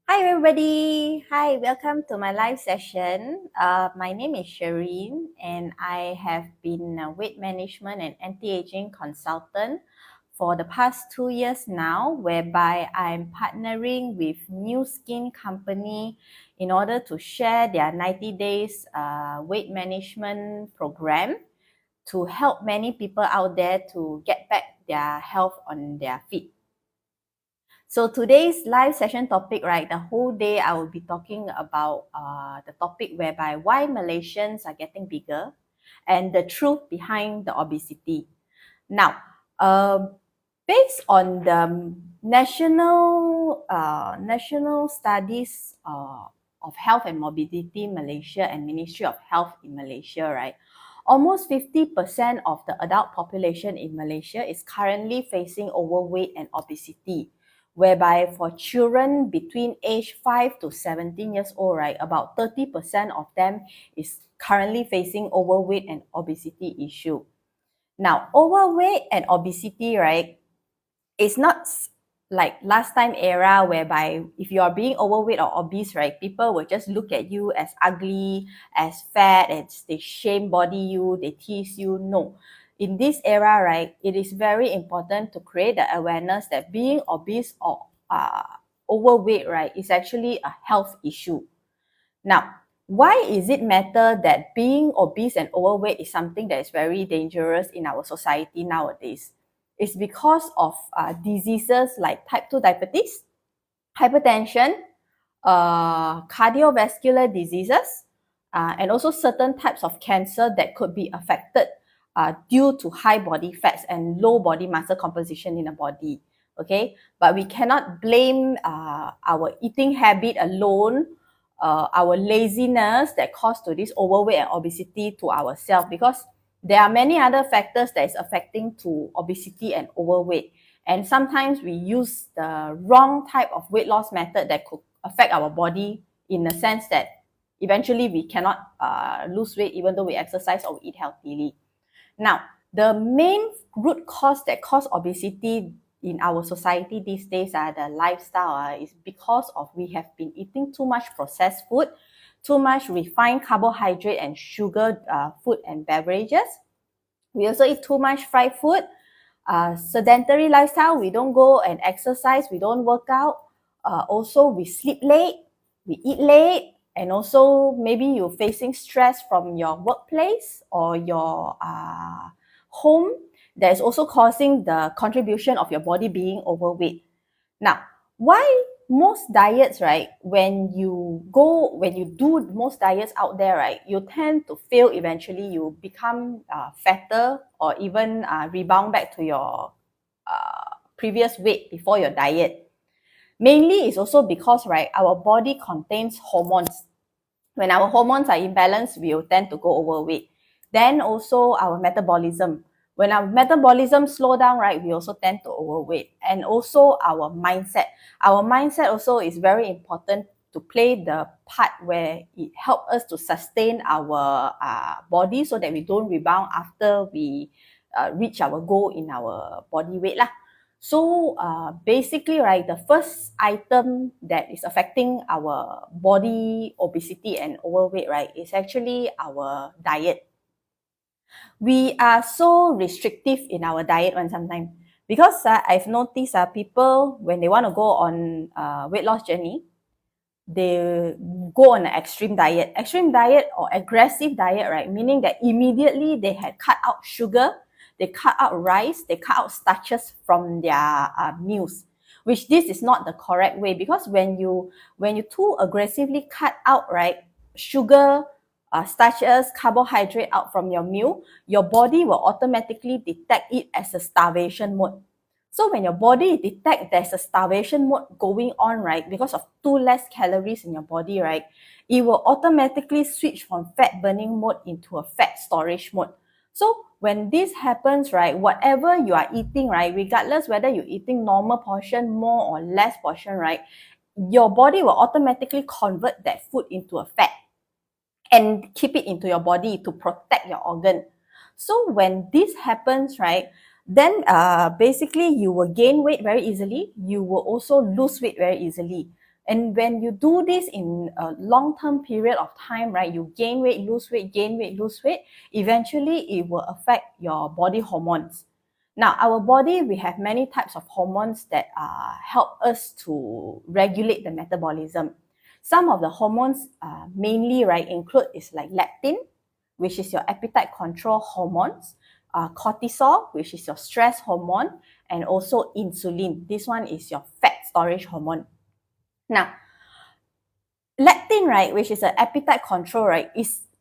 Hi everybody. Hi, welcome to my live session. My name is Shireen and I have been a weight management and anti-aging consultant for the past 2 years now, whereby I'm partnering with New Skin Company in order to share their 90 days weight management program to help many people out there to get back their health on their feet. So today's live session topic, right, the whole day I will be talking about the topic whereby why Malaysians are getting bigger and the truth behind the obesity. Now, based on the national studies of health and morbidity Malaysia and Ministry of Health in Malaysia, right, almost 50% of the adult population in Malaysia is currently facing overweight and obesity, whereby for children between age 5 to 17 years old, right, about 30% of them is currently facing overweight and obesity issue. Now, overweight and obesity, right, it's not like last time era whereby if you are being overweight or obese, right, people will just look at you as ugly, as fat, and they shame body you, they tease you. No. In this era, right, it is very important to create the awareness that being obese or overweight, right, is actually a health issue. Now, why is it matter that being obese and overweight is something that is very dangerous in our society nowadays? It's because of diseases like type 2 diabetes, hypertension, cardiovascular diseases, and also certain types of cancer that could be affected due to high body fats and low body muscle composition in the body. Okay, but we cannot blame our eating habit alone, our laziness that cause to this overweight and obesity to ourselves, because there are many other factors that is affecting to obesity and overweight. And sometimes we use the wrong type of weight loss method that could affect our body in the sense that eventually we cannot lose weight even though we exercise or eat healthily. Now, the main root cause that cause obesity in our society these days, the lifestyle, is because of we have been eating too much processed food, too much refined carbohydrate and sugar food and beverages. We also eat too much fried food. Sedentary lifestyle, we don't go and exercise, we don't work out. Also, we sleep late, we eat late, and also maybe you're facing stress from your workplace or your home that is also causing the contribution of your body being overweight. Now, why most diets, right, when you do most diets out there, right, you tend to fail eventually. You become fatter or even rebound back to your previous weight before your diet. Mainly is also because, right, our body contains hormones. When our hormones are imbalanced, we will tend to go overweight. Then also our metabolism. When our metabolism slow down, right, we also tend to overweight. And also our mindset. Our mindset also is very important to play the part where it helps us to sustain our body so that we don't rebound after we reach our goal in our body weight lah. So basically, right, the first item that is affecting our body obesity and overweight, right, is actually our diet. We are so restrictive in our diet one sometimes because I've noticed people, when they want to go on weight loss journey, they go on an extreme diet or aggressive diet, right, meaning that immediately they had cut out sugar, they cut out rice, they cut out starches from their meals, which this is not the correct way, because when you too aggressively cut out, right, sugar, starches, carbohydrate out from your meal, your body will automatically detect it as a starvation mode. So when your body detects there's a starvation mode going on, right, because of too less calories in your body, right, it will automatically switch from fat burning mode into a fat storage mode. So when this happens, right, whatever you are eating, right, regardless whether you're eating normal portion, more or less portion, right, your body will automatically convert that food into a fat and keep it into your body to protect your organ. So when this happens, right, then basically you will gain weight very easily. You will also lose weight very easily. And when you do this in a long-term period of time, right, you gain weight, lose weight, gain weight, lose weight, eventually it will affect your body hormones. Now, our body, we have many types of hormones that help us to regulate the metabolism. Some of the hormones mainly, right, include is like leptin, which is your appetite control hormones, cortisol, which is your stress hormone, and also insulin. This one is your fat storage hormone. Now, leptin, right, which is an appetite control, right,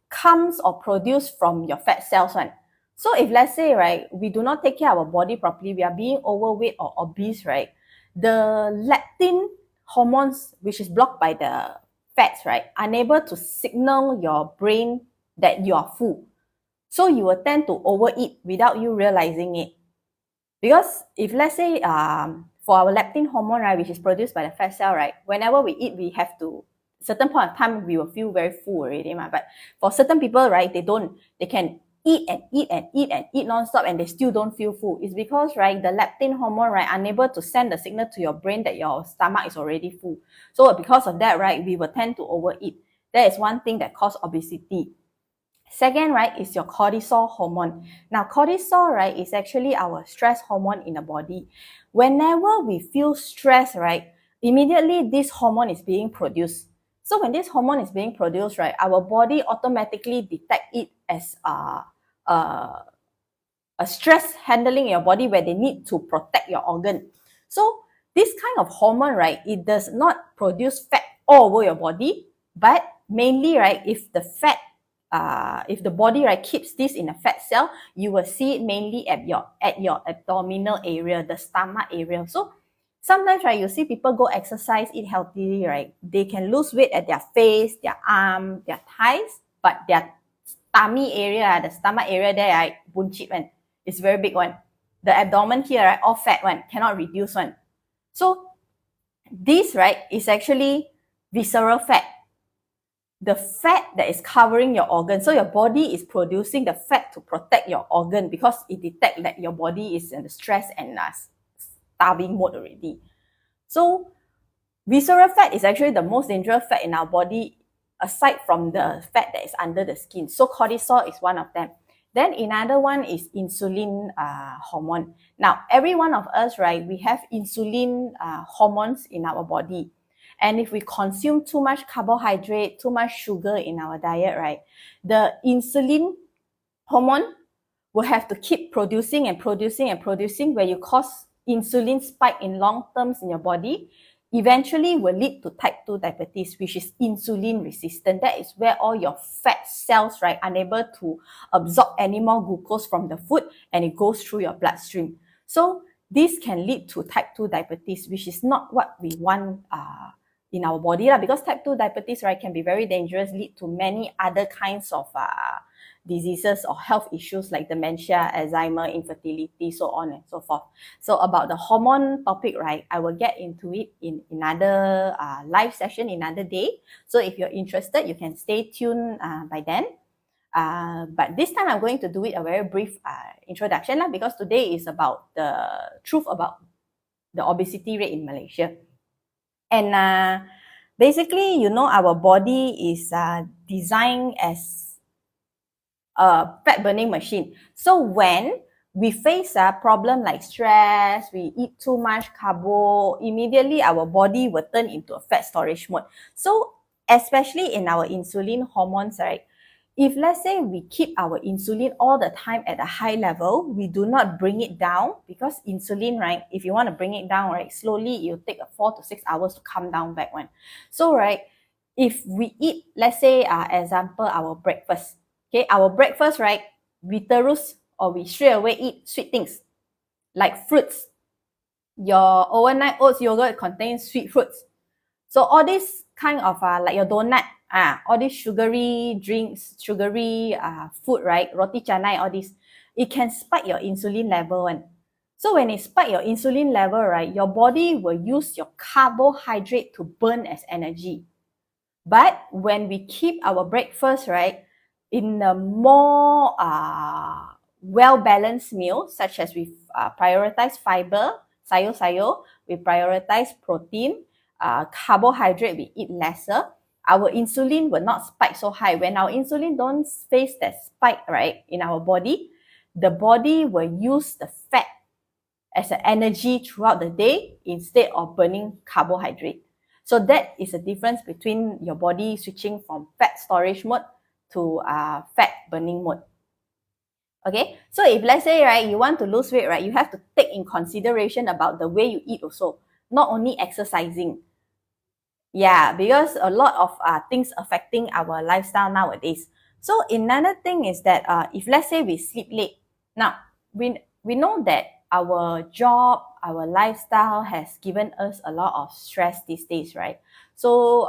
comes or produced from your fat cells, right? So if let's say, right, we do not take care of our body properly, we are being overweight or obese, right, the leptin hormones, which is blocked by the fats, right, unable to signal your brain that you are full. So you will tend to overeat without you realizing it. Because if let's say for our leptin hormone, right, which is produced by the fat cell, right, whenever we eat, we have to, certain point of time, we will feel very full already. But for certain people, right, they can eat and eat and eat and eat non-stop and they still don't feel full. It's because, right, the leptin hormone, right, unable to send the signal to your brain that your stomach is already full. So because of that, right, we will tend to overeat. That is one thing that causes obesity. Second, right, is your cortisol hormone. Now, cortisol, right, is actually our stress hormone in the body. Whenever we feel stress, right, immediately this hormone is being produced. So when this hormone is being produced, right, our body automatically detect it as a stress handling in your body where they need to protect your organ. So this kind of hormone, right, it does not produce fat all over your body, but mainly, right, if the body, right, keeps this in a fat cell, you will see it mainly at your abdominal area, the stomach area. So sometimes, right, you see people go exercise, eat healthily, right, they can lose weight at their face, their arm, their thighs, but their tummy area, the stomach area there, right, buncit one, it's very big one. The abdomen here, right, all fat one, cannot reduce one. So this, right, is actually visceral fat, the fat that is covering your organ. So your body is producing the fat to protect your organ because it detects that your body is in the stress and starving mode already. So visceral fat is actually the most dangerous fat in our body aside from the fat that is under the skin. So cortisol is one of them. Then another one is insulin hormone. Now, every one of us, right, we have insulin hormones in our body. And if we consume too much carbohydrate, too much sugar in our diet, right, the insulin hormone will have to keep producing and producing and producing, where you cause insulin spike in long terms in your body, eventually will lead to type 2 diabetes, which is insulin resistant. That is where all your fat cells, right, are unable to absorb any more glucose from the food and it goes through your bloodstream. So this can lead to type 2 diabetes, which is not what we want in our body, because type 2 diabetes, right, can be very dangerous, lead to many other kinds of diseases or health issues like dementia, Alzheimer, infertility, so on and so forth. So about the hormone topic, right, I will get into it in another live session, another day. So if you're interested, you can stay tuned by then. But this time I'm going to do it a very brief introduction because today is about the truth about the obesity rate in Malaysia. And basically, you know, our body is designed as a fat burning machine. So when we face a problem like stress, we eat too much carbo, immediately our body will turn into a fat storage mode. So especially in our insulin hormones, right? If let's say we keep our insulin all the time at a high level, we do not bring it down, because insulin, right, if you want to bring it down, right, slowly it'll take 4 to 6 hours to come down back one. So, right, if we eat, let's say, example, our breakfast, okay, our breakfast, right, we terus or we straight away eat sweet things like fruits. Your overnight oats yogurt contains sweet fruits. So all this kind of like your donut, all these sugary drinks, sugary food, right? Roti canai, all this, it can spike your insulin level. And so when it spikes your insulin level, right, your body will use your carbohydrate to burn as energy. But when we keep our breakfast, right, in a more well-balanced meal, such as we prioritize fiber, sayur-sayur, we prioritize protein, carbohydrate, we eat lesser, our insulin will not spike so high. When our insulin don't face that spike, right, in our body, the body will use the fat as an energy throughout the day instead of burning carbohydrate. So that is a difference between your body switching from fat storage mode to fat burning mode. Okay, so if let's say, right, you want to lose weight, right, you have to take in consideration about the way you eat also, not only exercising. Yeah, because a lot of things affecting our lifestyle nowadays. So another thing is that if let's say we sleep late, now we know that our job, our lifestyle has given us a lot of stress these days, right? So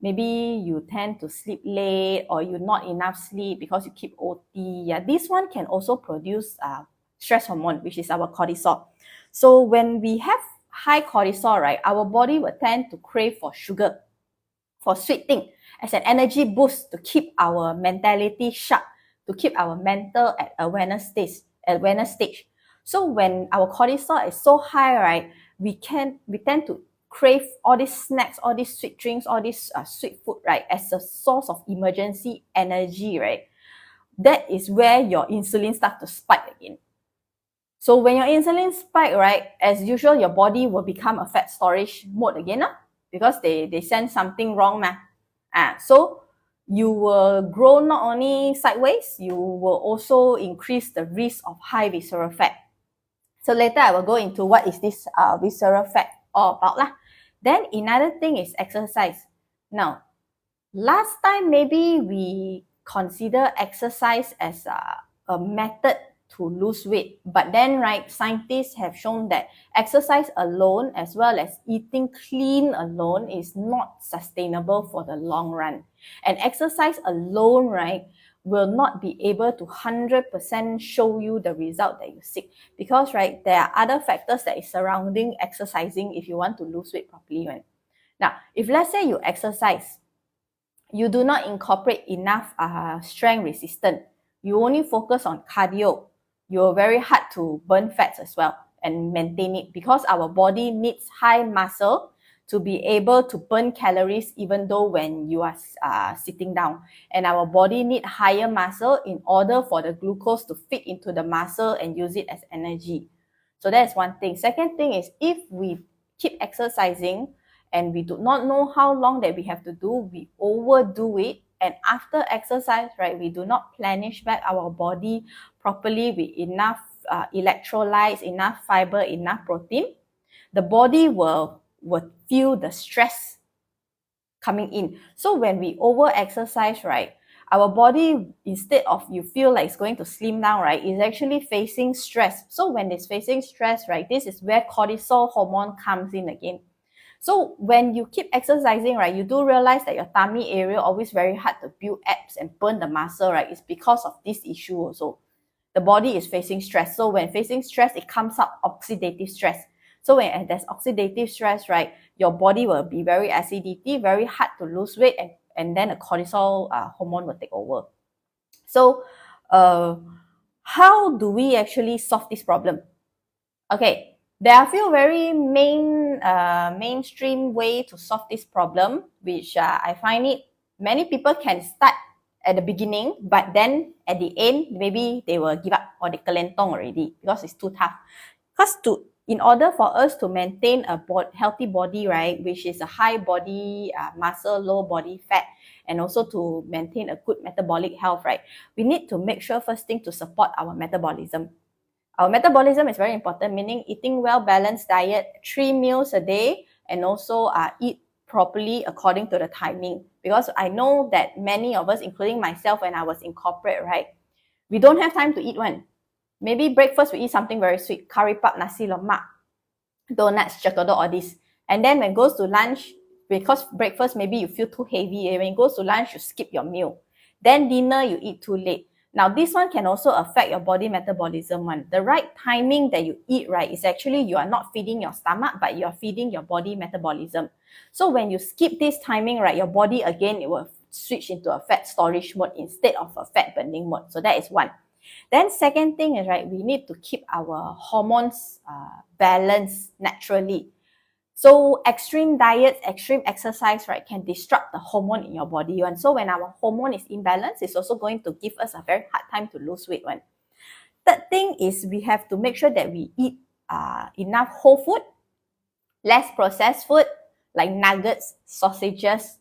maybe you tend to sleep late or you not enough sleep because you keep OT. Yeah, this one can also produce stress hormone, which is our cortisol. So when we have high cortisol, right, our body will tend to crave for sugar, for sweet thing, as an energy boost to keep our mentality sharp, to keep our mental at awareness stage. So when our cortisol is so high, right, we tend to crave all these snacks, all these sweet drinks, all this sweet food, right, as a source of emergency energy, right. That is where your insulin starts to spike again. So when your insulin spike, right, as usual, your body will become a fat storage mode again, because they sense something wrong. So you will grow not only sideways, you will also increase the risk of high visceral fat. So later I will go into what is this visceral fat all about lah. Then another thing is exercise. Now, last time maybe we consider exercise as a method to lose weight. But then, right, scientists have shown that exercise alone as well as eating clean alone is not sustainable for the long run. And exercise alone, right, will not be able to 100% show you the result that you seek. Because, right, there are other factors that is surrounding exercising if you want to lose weight properly. Right? Now, if let's say you exercise, you do not incorporate enough strength resistance, you only focus on cardio, you're very hard to burn fats as well and maintain it, because our body needs high muscle to be able to burn calories even though when you are sitting down. And our body needs higher muscle in order for the glucose to fit into the muscle and use it as energy. So that's one thing. Second thing is, if we keep exercising and we do not know how long that we have to do, we overdo it. And after exercise, right, we do not plenish back our body properly with enough electrolytes, enough fiber, enough protein, the body will feel the stress coming in. So when we over exercise, right, our body, instead of you feel like it's going to slim down, right, is actually facing stress. So when it's facing stress, right, this is where cortisol hormone comes in again. So when you keep exercising, right, you do realize that your tummy area always very hard to build abs and burn the muscle, right? It's because of this issue also. The body is facing stress. So when facing stress, it comes up oxidative stress. So when there's oxidative stress, right, your body will be very acidity, very hard to lose weight, and then the cortisol hormone will take over. So how do we actually solve this problem? Okay. There are a few very mainstream way to solve this problem, which I find it many people can start at the beginning, but then at the end, maybe they will give up or they kelentong already because it's too tough. Because in order for us to maintain a healthy body, right, which is a high body muscle, low body fat, and also to maintain a good metabolic health, right, we need to make sure first thing to support our metabolism. Our metabolism is very important, meaning eating well-balanced diet, 3 meals a day, and also eat properly according to the timing. Because I know that many of us, including myself when I was in corporate, right, we don't have time to eat one. Maybe breakfast, we eat something very sweet, curry puff, nasi lemak, donuts, chocolate, all this. And then when it goes to lunch, because breakfast, maybe you feel too heavy. When it goes to lunch, you skip your meal. Then dinner, you eat too late. Now, this one can also affect your body metabolism. The right timing that you eat, right, is actually you are not feeding your stomach, but you are feeding your body metabolism. So when you skip this timing, right, your body, again, it will switch into a fat storage mode instead of a fat burning mode. So that is one. Then second thing is, right, we need to keep our hormones balanced naturally. So extreme diets, extreme exercise, right, can disrupt the hormone in your body. And so when our hormone is imbalanced, it's also going to give us a very hard time to lose weight. One. Third thing is we have to make sure that we eat enough whole food, less processed food like nuggets, sausages,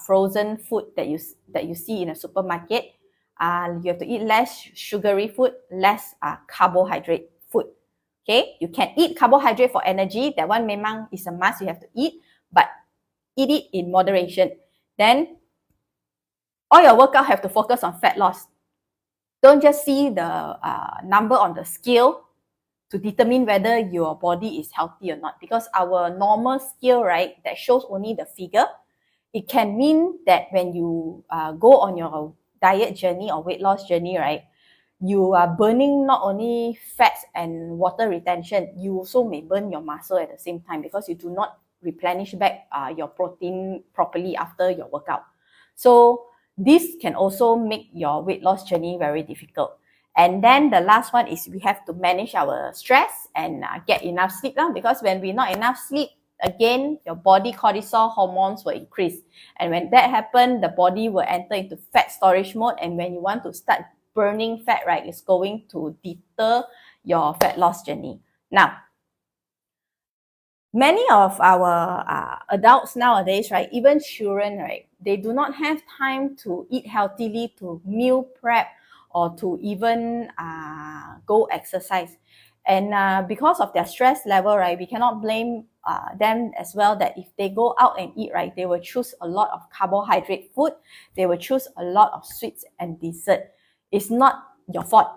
frozen food that you see in a supermarket. You have to eat less sugary food, less carbohydrate food. Okay, you can eat carbohydrate for energy. That one memang is a must. You have to eat, but eat it in moderation. Then all your workout have to focus on fat loss. Don't just see the number on the scale to determine whether your body is healthy or not. Because our normal scale, right, that shows only the figure, it can mean that when you go on your diet journey or weight loss journey, right, you are burning not only fats and water retention, you also may burn your muscle at the same time because you do not replenish back your protein properly after your workout. So this can also make your weight loss journey very difficult. And then the last one is we have to manage our stress and get enough sleep now, because when we not enough sleep, again, your body cortisol hormones will increase. And when that happens, the body will enter into fat storage mode. And when you want to start burning fat, right, it's going to deter your fat loss journey. Now, many of our adults nowadays, right, even children, right, they do not have time to eat healthily, to meal prep, or to even go exercise. And because of their stress level, right, we cannot blame them as well that if they go out and eat, right, they will choose a lot of carbohydrate food. They will choose a lot of sweets and dessert. It's not your fault,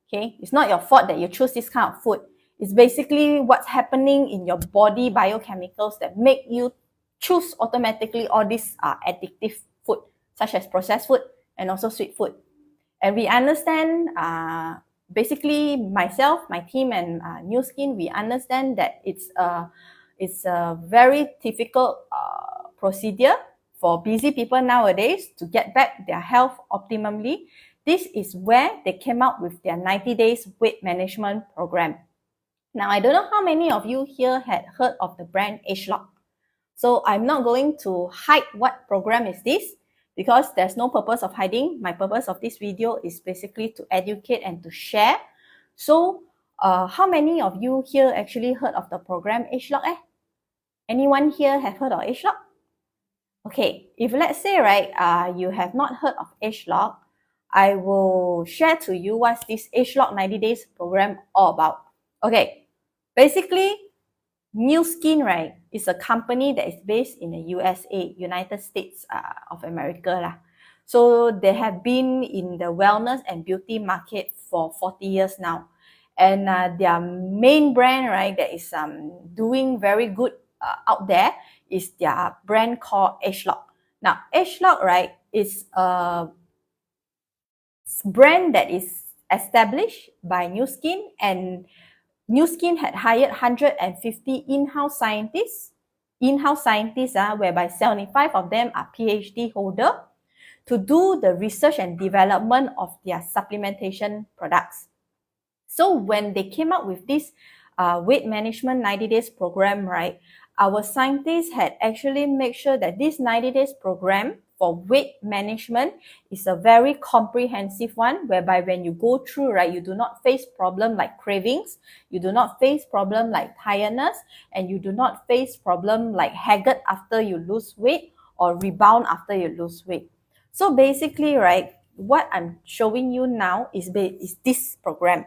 okay? It's not your fault that you choose this kind of food. It's basically what's happening in your body biochemicals that make you choose automatically all these addictive food, such as processed food and also sweet food. And we understand, basically myself, my team, and New Skin, we understand that it's a very difficult procedure for busy people nowadays to get back their health optimally. This is where they came out with their 90 days weight management program. Now, I don't know how many of you here had heard of the brand ageLOC. So I'm not going to hide what program is this, because there's no purpose of hiding. My purpose of this video is basically to educate and to share. So how many of you here actually heard of the program ageLOC? Anyone here have heard of ageLOC? Okay, if let's say, right, you have not heard of ageLOC, I will share to you what's this ageLOC 90 days program all about. Okay, basically, New Skin, right, is a company that is based in the USA, United States of America lah. So they have been in the wellness and beauty market for 40 years now. And their main brand, right, that is doing very good out there is their brand called ageLOC. Now, ageLOC, right, is a brand that is established by New Skin, and New Skin had hired 150 in-house scientists, whereby 75 of them are PhD holder, to do the research and development of their supplementation products. So when they came up with this weight management 90 days program, right, our scientists had actually made sure that this 90 days program for weight management is a very comprehensive one, whereby when you go through, right, you do not face problem like cravings, you do not face problem like tiredness, and you do not face problem like haggard after you lose weight or rebound after you lose weight. So basically, right, what I'm showing you now is this program,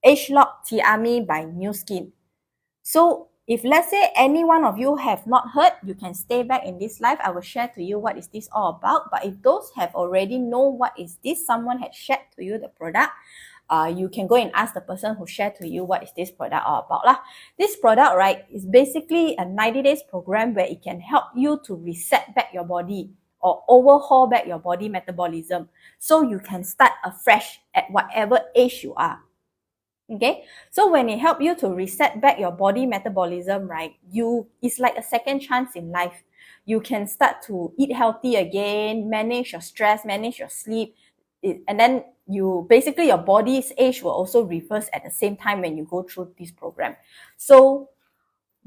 ageLOC Tiami by New Skin. So if let's say any one of you have not heard, you can stay back in this live. I will share to you what is this all about. But if those have already know what is this, someone had shared to you the product, you can go and ask the person who shared to you what is this product all about lah. This product, right, is basically a 90 days program where it can help you to reset back your body or overhaul back your body metabolism, so you can start afresh at whatever age you are. Okay, so when it helps you to reset back your body metabolism, right, it's like a second chance in life. You can start to eat healthy again, manage your stress, manage your sleep, and then your body's age will also reverse at the same time when you go through this program. So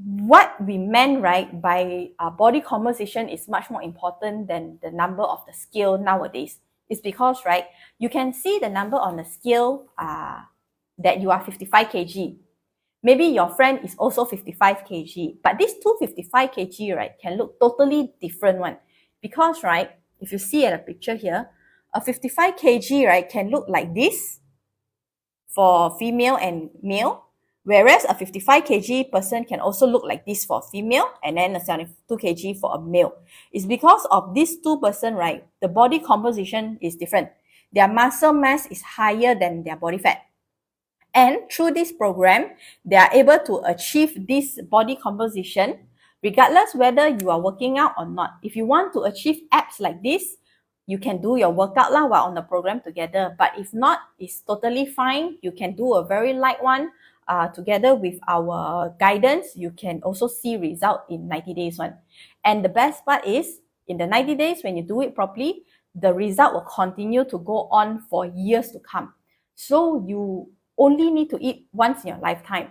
what we meant, right, by body composition is much more important than the number of the scale nowadays. It's because, right, you can see the number on the scale that you are 55 kg. Maybe your friend is also 55 kg, but these two 55 kg, right, can look totally different one. Because, right, if you see at a picture here, a 55 kg, right, can look like this for female and male, whereas a 55 kg person can also look like this for female and then a 72 kg for a male. It's because of these two person, right, the body composition is different. Their muscle mass is higher than their body fat. And through this program, they are able to achieve this body composition regardless whether you are working out or not. If you want to achieve abs like this, you can do your workout lah while on the program together. But if not, it's totally fine. You can do a very light one together with our guidance. You can also see result in 90 days one. And the best part is, in the 90 days, when you do it properly, the result will continue to go on for years to come. So you only need to eat once in your lifetime.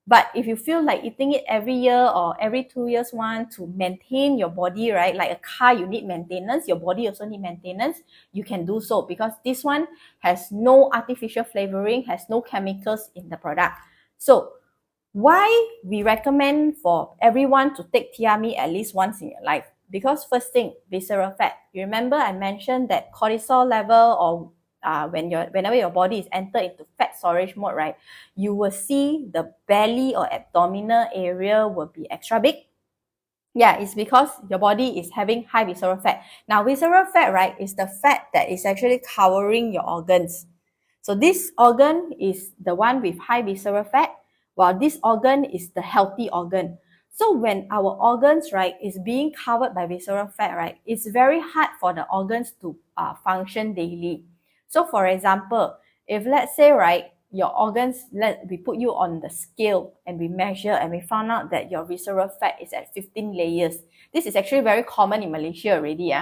But if you feel like eating it every year or every 2 years one to maintain your body, right? Like a car, you need maintenance. Your body also need maintenance. You can do so because this one has no artificial flavoring, has no chemicals in the product. So why we recommend for everyone to take Tiami at least once in your life? Because first thing, visceral fat. You remember I mentioned that cortisol level or whenever your body is entered into fat storage mode, right, you will see the belly or abdominal area will be extra big. Yeah, it's because your body is having high visceral fat. Now, visceral fat, right, is the fat that is actually covering your organs. So this organ is the one with high visceral fat, while this organ is the healthy organ. So when our organs, right, is being covered by visceral fat, right, it's very hard for the organs to function daily. So for example, if let's say, right, your organs, we put you on the scale and we measure and we found out that your visceral fat is at 15 layers. This is actually very common in Malaysia already.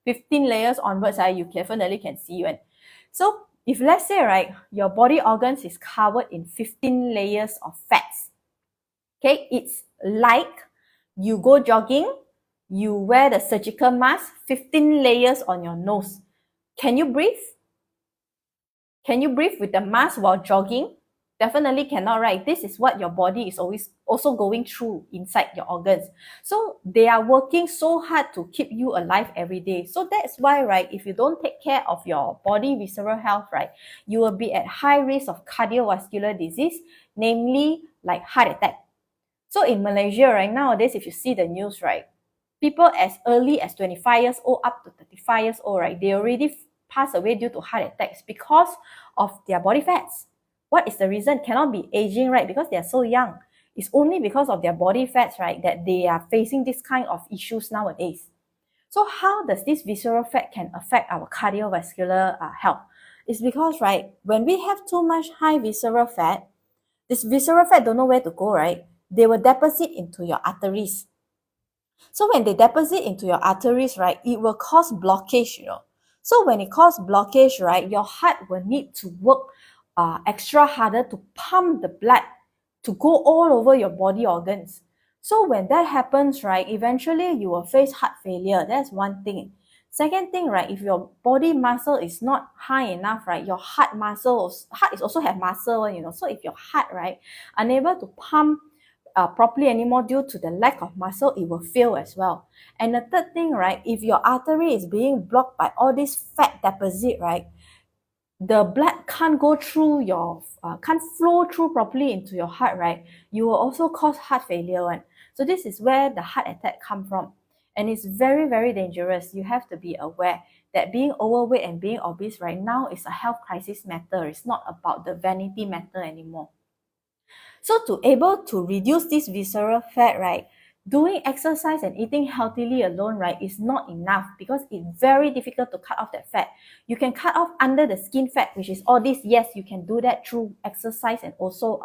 15 layers onwards, you definitely can see one. So if let's say, right, your body organs is covered in 15 layers of fats, okay, it's like you go jogging, you wear the surgical mask, 15 layers on your nose. Can you breathe? Can you breathe with the mask while jogging? Definitely cannot, right? This is what your body is always also going through inside your organs. So they are working so hard to keep you alive every day. So that's why, right, if you don't take care of your body visceral health, right, you will be at high risk of cardiovascular disease, namely like heart attack. So in Malaysia right nowadays, if you see the news, right, people as early as 25 years old up to 35 years old, right, they already pass away due to heart attacks because of their body fats. What is the reason? Cannot be aging, right? Because they are so young. It's only because of their body fats, right, that they are facing this kind of issues nowadays. So how does this visceral fat can affect our cardiovascular health? It's because, right, when we have too much high visceral fat, this visceral fat don't know where to go, right? They will deposit into your arteries. So when they deposit into your arteries, right, it will cause blockage, So when it causes blockage, right, your heart will need to work extra harder to pump the blood to go all over your body organs. So when that happens, right, eventually you will face heart failure. That's one thing. Second thing, right, if your body muscle is not high enough, right, your heart is also have muscle, So if your heart, right, unable to pump properly anymore due to the lack of muscle, it will fail as well. And the third thing, right, if your artery is being blocked by all this fat deposit, right, the blood can't go through can't flow through properly into your heart, right, you will also cause heart failure one. So this is where the heart attack come from. And it's very, very dangerous. You have to be aware that being overweight and being obese right now is a health crisis matter. It's not about the vanity matter anymore. So to able to reduce this visceral fat, right, doing exercise and eating healthily alone, right, is not enough because it's very difficult to cut off that fat. You can cut off under the skin fat, which is all this. Yes, you can do that through exercise and also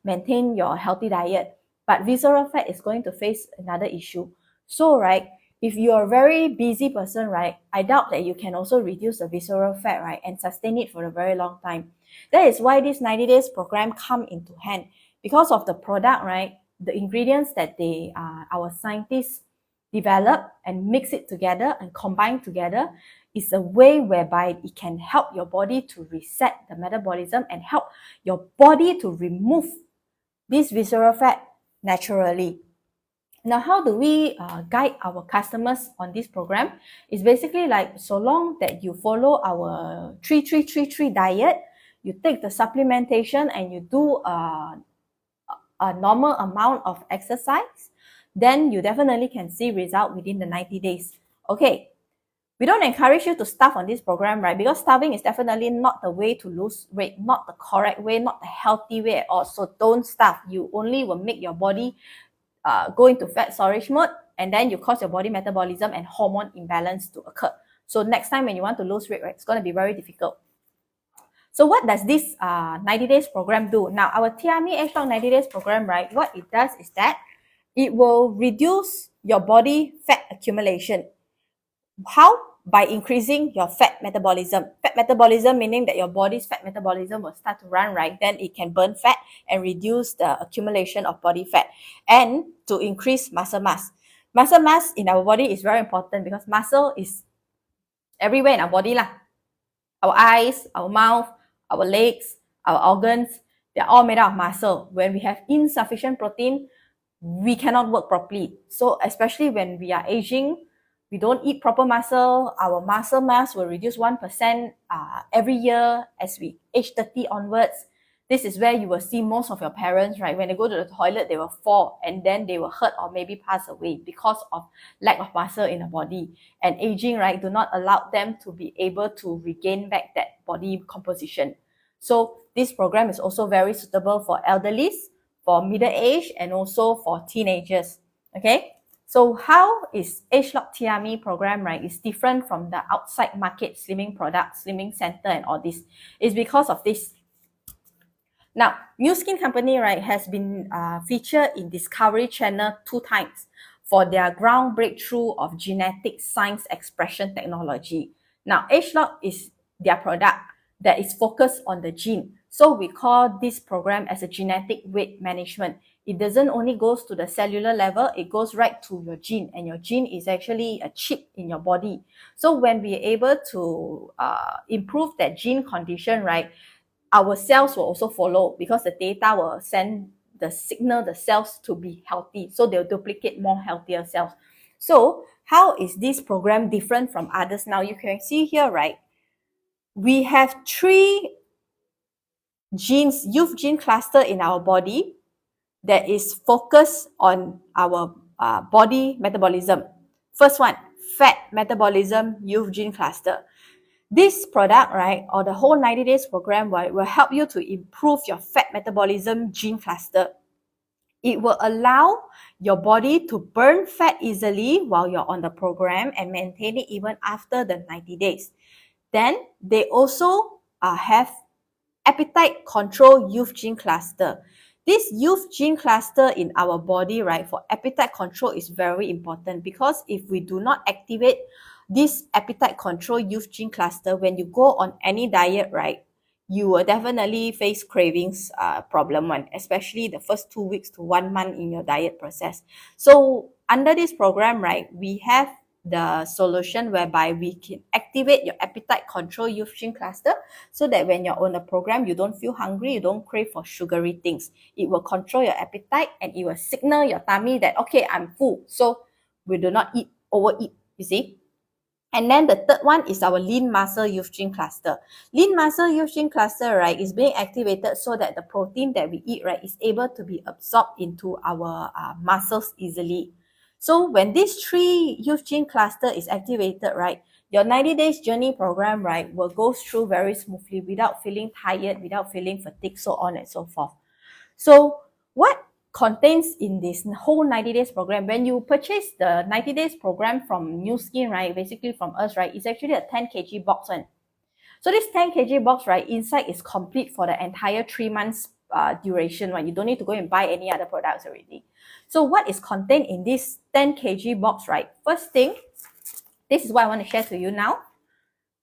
maintain your healthy diet. But visceral fat is going to face another issue. So, right, if you're a very busy person, right, I doubt that you can also reduce the visceral fat, right, and sustain it for a very long time. That is why this 90 days program come into hand. Because of the product, right, the ingredients that our scientists develop and mix it together and combine together is a way whereby it can help your body to reset the metabolism and help your body to remove this visceral fat naturally. Now, how do we guide our customers on this program? It's basically like, so long that you follow our 3-3-3-3 diet, you take the supplementation and you do a normal amount of exercise, then you definitely can see result within the 90 days. Okay, we don't encourage you to starve on this program, right? Because starving is definitely not the way to lose weight, not the correct way, not the healthy way at all. So don't starve. You only will make your body go into fat storage mode, and then you cause your body metabolism and hormone imbalance to occur. So next time when you want to lose weight, right, it's going to be very difficult. So what does this 90 days program do? Now, our TME Age Lock 90 days program, right, what it does is that it will reduce your body fat accumulation. How? By increasing your fat metabolism. Fat metabolism meaning that your body's fat metabolism will start to run, right? Then it can burn fat and reduce the accumulation of body fat, and to increase muscle mass. Muscle mass in our body is very important because muscle is everywhere in our body lah. Our eyes, our mouth, our legs, our organs, they're all made out of muscle. When we have insufficient protein, we cannot work properly. So especially when we are aging, we don't eat proper muscle, our muscle mass will reduce 1% every year as we age 30 onwards. This is where you will see most of your parents, right? When they go to the toilet, they will fall and then they will hurt or maybe pass away because of lack of muscle in the body. And aging, right, do not allow them to be able to regain back that body composition. So this program is also very suitable for elderlies, for middle age, and also for teenagers. Okay? So how is Age Lock TME program, right, is different from the outside market slimming products, slimming center and all this? It's because of this. Now, Nu Skin Company, right, has been featured in Discovery Channel 2 times for their ground breakthrough of genetic science expression technology. Now, Age Lock is their product that is focused on the gene. So we call this program as a genetic weight management. It doesn't only goes to the cellular level, it goes right to your gene, and your gene is actually a chip in your body. So when we're able to improve that gene condition, right, our cells will also follow because the data will send the signal, the cells to be healthy. So they'll duplicate more healthier cells. So how is this program different from others? Now you can see here, right, we have 3 genes, youth gene cluster in our body that is focused on our body metabolism. First one, fat metabolism youth gene cluster. This product, right, or the whole 90 days program, right, will help you to improve your fat metabolism gene cluster. It will allow your body to burn fat easily while you're on the program and maintain it even after the 90 days. Then they also have appetite control youth gene cluster. This youth gene cluster in our body, right, for appetite control is very important because if we do not activate this appetite control youth gene cluster, when you go on any diet, right, you will definitely face cravings problem one, especially the first 2 weeks to 1 month in your diet process. So under this program, right, we have the solution whereby we can activate your appetite control youth gene cluster so that when you're on the program, you don't feel hungry, you don't crave for sugary things. It will control your appetite and it will signal your tummy that, okay, I'm full. So we do not overeat, you see. And then the third one is our lean muscle youth gene cluster. Lean muscle youth gene cluster, right, is being activated so that the protein that we eat, right, is able to be absorbed into our muscles easily. So when this 3 youth gene cluster is activated, right, your 90 days journey program, right, will go through very smoothly without feeling tired, without feeling fatigued, so on and so forth. So what contains in this whole 90 days program? When you purchase the 90 days program from Nu Skin, right, basically from us, right, it's actually a 10 kg box one. So this 10 kg box, right, inside is complete for the entire 3 months duration, right? You don't need to go and buy any other products already. So what is contained in this 10 kg box, right? First thing, this is what I want to share to you now.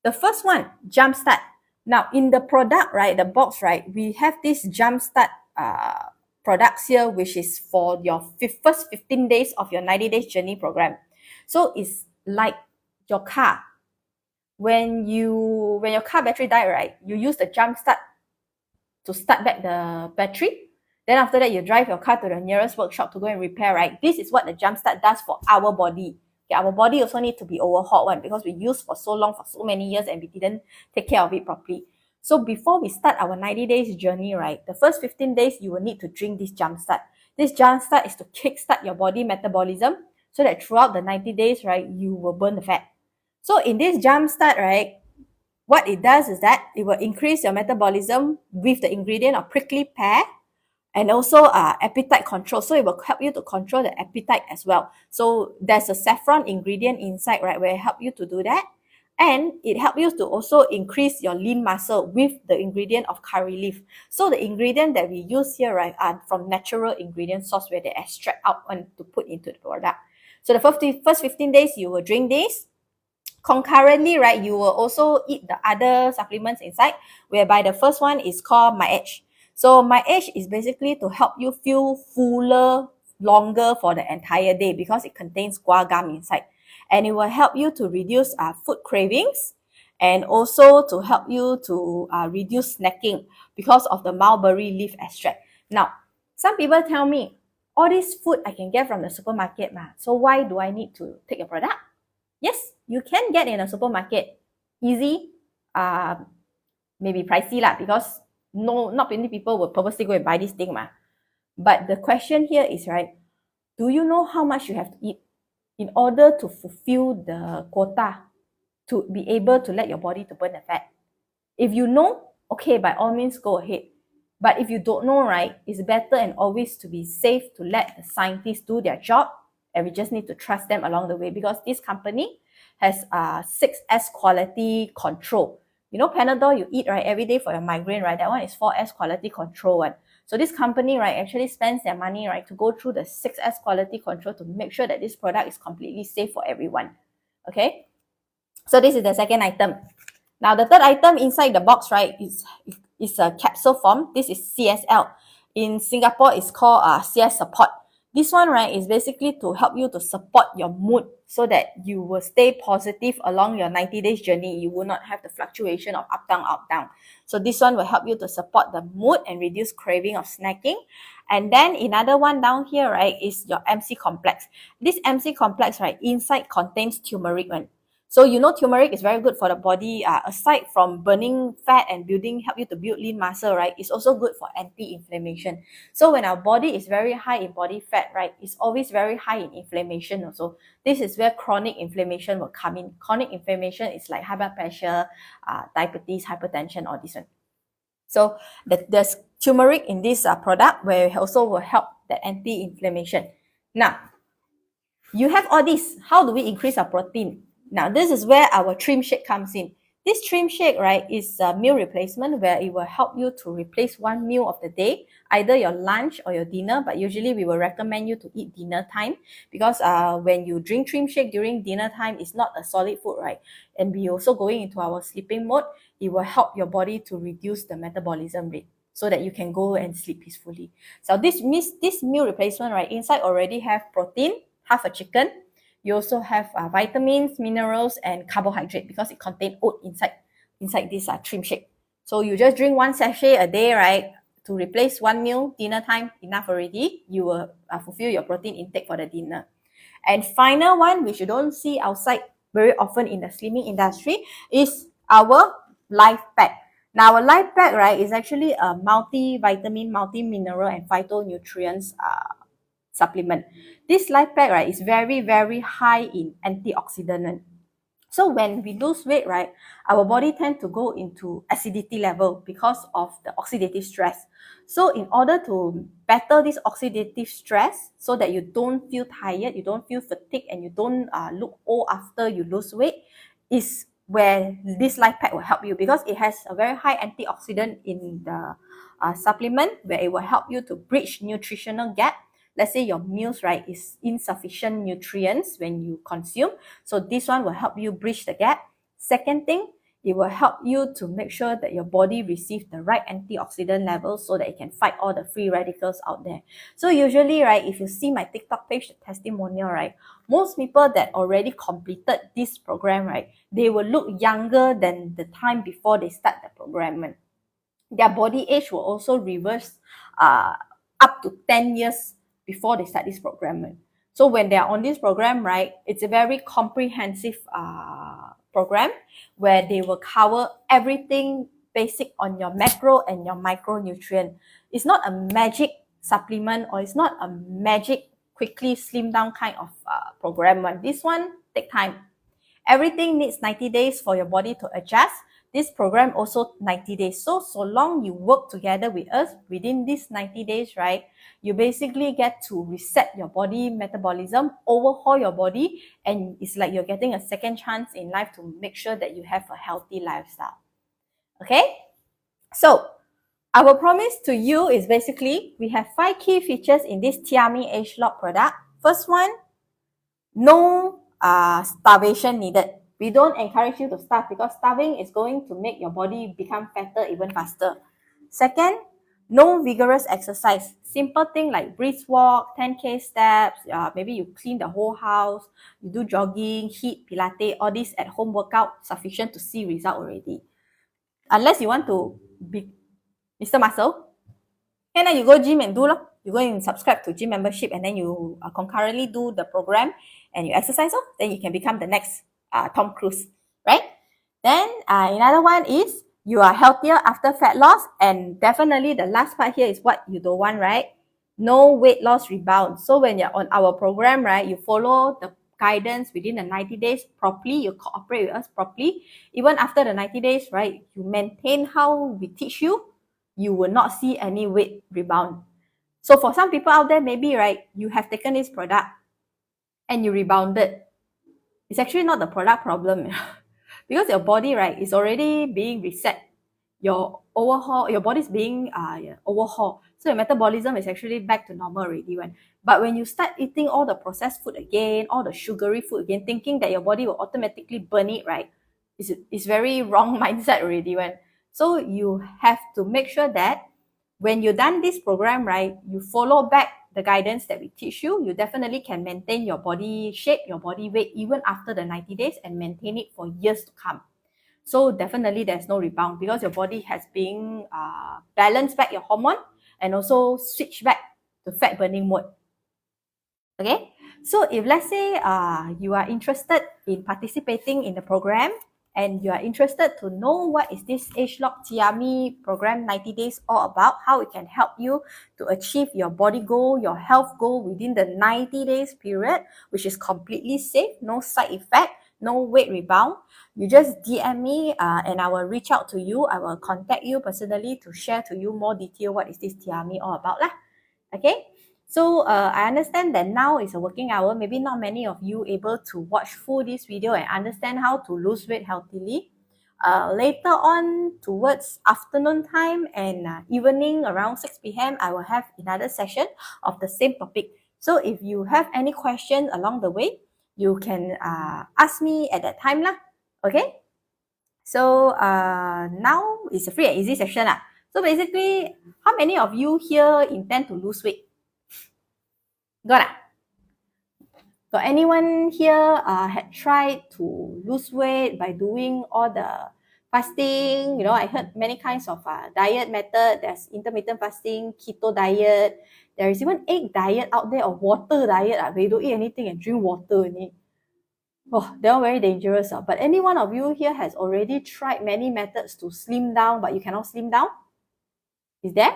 The first one, Jumpstart. Now in the product, right, the box, right, we have this Jumpstart products here, which is for your first 15 days of your 90 days journey program. So it's like your car. When your car battery died, right, you use the jump start to start back the battery. Then after that, you drive your car to the nearest workshop to go and repair, right? This is what the jump start does for our body. Okay, our body also need to be overhauled one because we used for so long, for so many years, and we didn't take care of it properly. So before we start our 90 days journey, right, the first 15 days, you will need to drink this jump start. This jump start is to kickstart your body metabolism so that throughout the 90 days, right, you will burn the fat. So in this jump start, right, what it does is that it will increase your metabolism with the ingredient of prickly pear and also appetite control. So it will help you to control the appetite as well. So there's a saffron ingredient inside, right, where it help you to do that. And it helps you to also increase your lean muscle with the ingredient of curry leaf. So the ingredient that we use here, right, are from natural ingredient source where they extract out and to put into the product. So the first 15 days, you will drink this. Concurrently, right, you will also eat the other supplements inside, whereby the first one is called My Edge. So My Edge is basically to help you feel fuller, longer for the entire day because it contains guar gum inside. And it will help you to reduce food cravings and also to help you to reduce snacking because of the mulberry leaf extract. Now, some people tell me, all this food I can get from the supermarket, so why do I need to take a product? Yes, you can get in a supermarket. Easy, maybe pricey lah, because not many people will purposely go and buy this thing. But the question here is, right, do you know how much you have to eat in order to fulfill the quota to be able to let your body to burn the fat? If you know, okay, by all means, go ahead. But if you don't know, right, it's better and always to be safe to let the scientists do their job, and we just need to trust them along the way because this company has 6S quality control. You know, Panadol you eat, right, every day for your migraine, right? That one is 4S quality control one. So this company, right, actually spends their money, right, to go through the 6S quality control to make sure that this product is completely safe for everyone. Okay? So this is the second item. Now, the third item inside the box, right, is a capsule form. This is CSL. In Singapore, it's called CS Support. This one, right, is basically to help you to support your mood so that you will stay positive along your 90 days journey. You will not have the fluctuation of up, down, up, down. So this one will help you to support the mood and reduce craving of snacking. And then another one down here, right, is your MC complex. This MC complex, right, inside contains turmeric one. So you know turmeric is very good for the body. Aside from burning fat and help you to build lean muscle, right? It's also good for anti-inflammation. So when our body is very high in body fat, right, it's always very high in inflammation also. This is where chronic inflammation will come in. Chronic inflammation is like high blood pressure, diabetes, hypertension, all this one. So there's turmeric in this product where it also will help the anti-inflammation. Now, you have all this. How do we increase our protein? Now, this is where our trim shake comes in. This trim shake, right, is a meal replacement where it will help you to replace one meal of the day, either your lunch or your dinner, but usually we will recommend you to eat dinner time because when you drink trim shake during dinner time, it's not a solid food, right? And we also going into our sleeping mode, it will help your body to reduce the metabolism rate so that you can go and sleep peacefully. So this meal replacement, right, inside already have protein, half a chicken. You also have vitamins, minerals, and carbohydrate because it contains oat inside this trim shake. So you just drink one sachet a day, right, to replace one meal, dinner time, enough already. You will fulfill your protein intake for the dinner. And final one, which you don't see outside very often in the slimming industry, is our Life Pack. Now, our Life Pack, right, is actually a multivitamin, multi-mineral, and phytonutrients supplement. This Life Pack, right, is very, very high in antioxidant. So when we lose weight, right, our body tends to go into acidity level because of the oxidative stress. So in order to battle this oxidative stress so that you don't feel tired, you don't feel fatigued, and you don't look old after you lose weight, is where this Life Pack will help you because it has a very high antioxidant in the supplement where it will help you to bridge nutritional gap. Let's say your meals, right, is insufficient nutrients when you consume. So this one will help you bridge the gap. Second thing, It will help you to make sure that your body receives the right antioxidant levels so that it can fight all the free radicals out there. So usually, right, if you see my TikTok page, the testimonial, right, most people that already completed this program, right, they will look younger than the time before they start the program. Their body age will also reverse up to 10 years before they start this program. So when they are on this program, right, it's a very comprehensive program where they will cover everything basic on your macro and your micronutrient. It's not a magic supplement, or it's not a magic quickly slim down kind of program. This one take time. Everything needs 90 days for your body to adjust. This program also 90 days. So long you work together with us within these 90 days, right, you basically get to reset your body metabolism, overhaul your body, and it's like you're getting a second chance in life to make sure that you have a healthy lifestyle. Okay? So our promise to you is basically we have 5 key features in this Tiami Age Lock product. First one, no starvation needed. We don't encourage you to starve because starving is going to make your body become fatter even faster. Second, no vigorous exercise. Simple thing like brisk walk, 10K steps, maybe you clean the whole house, you do jogging, HIIT, Pilates, all this at home workout, sufficient to see result already. Unless you want to be Mr. Muscle, and then you go gym and do lor. You go and subscribe to gym membership, and then you concurrently do the program and you exercise, then you can become the next Tom Cruise, right? Then another one is you are healthier after fat loss, and definitely the last part here is what you don't want, right? No weight loss rebound. So when you're on our program, right, you follow the guidance within the 90 days properly, you cooperate with us properly. Even after the 90 days, right, you maintain how we teach you, you will not see any weight rebound. So for some people out there, maybe, right, you have taken this product and you rebounded. It's actually not the product problem because your body, right, is already being reset. Your body's being overhauled. So your metabolism is actually back to normal already. But when you start eating all the processed food again, all the sugary food again, thinking that your body will automatically burn it, right, it's very wrong mindset already. So you have to make sure that when you're done this program, right, you follow back the guidance that we teach you, you definitely can maintain your body shape, your body weight, even after the 90 days and maintain it for years to come. So definitely there's no rebound because your body has been balanced back your hormone and also switch back to fat burning mode. Okay, so if let's say you are interested in participating in the program and you are interested to know what is this Age Lock Tiami program 90 days all about, how it can help you to achieve your body goal, your health goal within the 90 days period, which is completely safe, no side effect, no weight rebound, you just DM me and I will reach out to you. I will contact you personally to share to you more detail what is this Tiami all about lah. Okay, so I understand that now is a working hour. Maybe not many of you able to watch full this video and understand how to lose weight healthily. Later on towards afternoon time and evening around 6 p.m. I will have another session of the same topic. So if you have any questions along the way, you can ask me at that time lah. Okay, so now it's a free and easy session lah. So basically, how many of you here intend to lose weight? Got anyone here had tried to lose weight by doing all the fasting? You know, I heard many kinds of diet method. There's intermittent fasting, keto diet. There is even egg diet out there, or water diet. Where you don't eat anything and drink water. Oh, they're very dangerous. But any one of you here has already tried many methods to slim down, but you cannot slim down? Is there?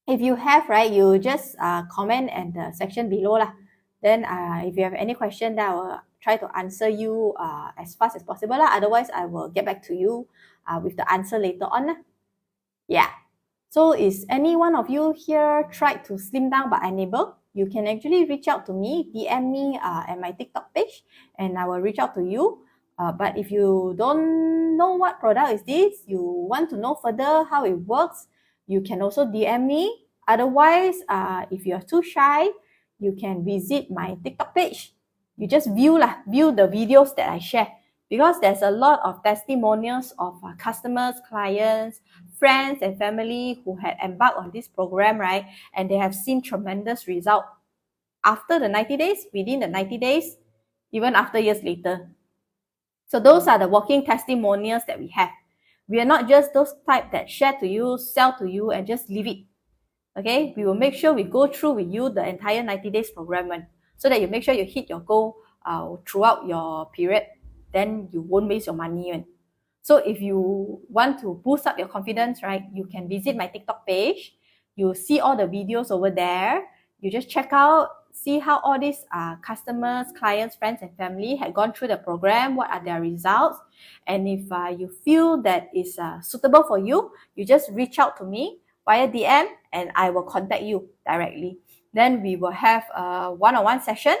If you have, right, you just comment in the section below lah. Then if you have any question, then I will try to answer you as fast as possible lah. Otherwise, I will get back to you with the answer later on lah. Yeah. So is any one of you here tried to slim down but unable? You can actually reach out to me, DM me at my TikTok page, and I will reach out to you. But if you don't know what product is this, you want to know further how it works, you can also DM me. Otherwise, if you're too shy, you can visit my TikTok page. You just view the videos that I share. because there's a lot of testimonials of customers, clients, friends, and family who had embarked on this program, right? And they have seen tremendous result after the 90 days, within the 90 days, even after years later. So those are the walking testimonials that we have. We are not just those type that share to you, sell to you, and just leave it. Okay, we will make sure we go through with you the entire 90 days program so that you make sure you hit your goal throughout your period. Then you won't waste your money. So if you want to boost up your confidence, right, you can visit my TikTok page. You see all the videos over there. You just check out, see how all these customers, clients, friends, and family had gone through the program, what are their results. And if you feel that is suitable for you, you just reach out to me via DM and I will contact you directly. Then we will have a one-on-one session.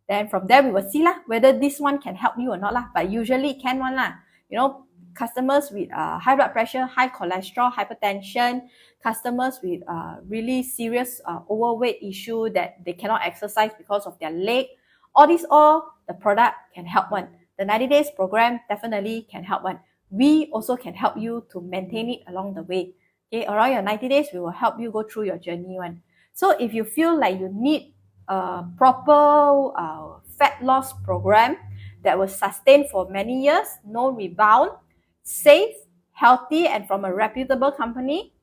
Then from there, we will see whether this one can help you or not. But usually it can one. You know, customers with high blood pressure, high cholesterol, hypertension, customers with really serious overweight issue that they cannot exercise because of their leg. All the product can help one. The 90 days program definitely can help one. We also can help you to maintain it along the way. Okay, around your 90 days, we will help you go through your journey one. So if you feel like you need a proper fat loss program that will sustain for many years, no rebound, safe, healthy, and from a reputable company,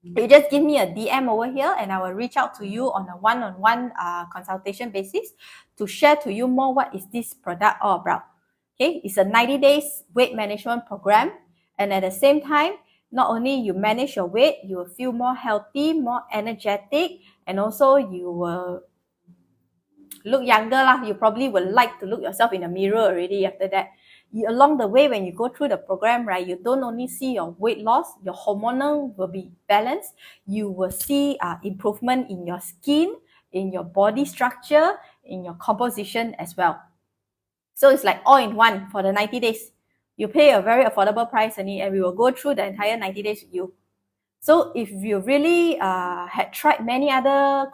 you just give me a DM over here and I will reach out to you on a one-on-one consultation basis to share to you more what is this product all about. Okay, it's a 90 days weight management program, and at the same time, not only you manage your weight, you will feel more healthy, more energetic, and also you will look younger You probably will like to look yourself in the mirror already after that. Along the way, when you go through the program, right, you don't only see your weight loss, your hormonal will be balanced. You will see improvement in your skin, in your body structure, in your composition as well. So it's like all in one for the 90 days. You pay a very affordable price and we will go through the entire 90 days with you. So if you really had tried many other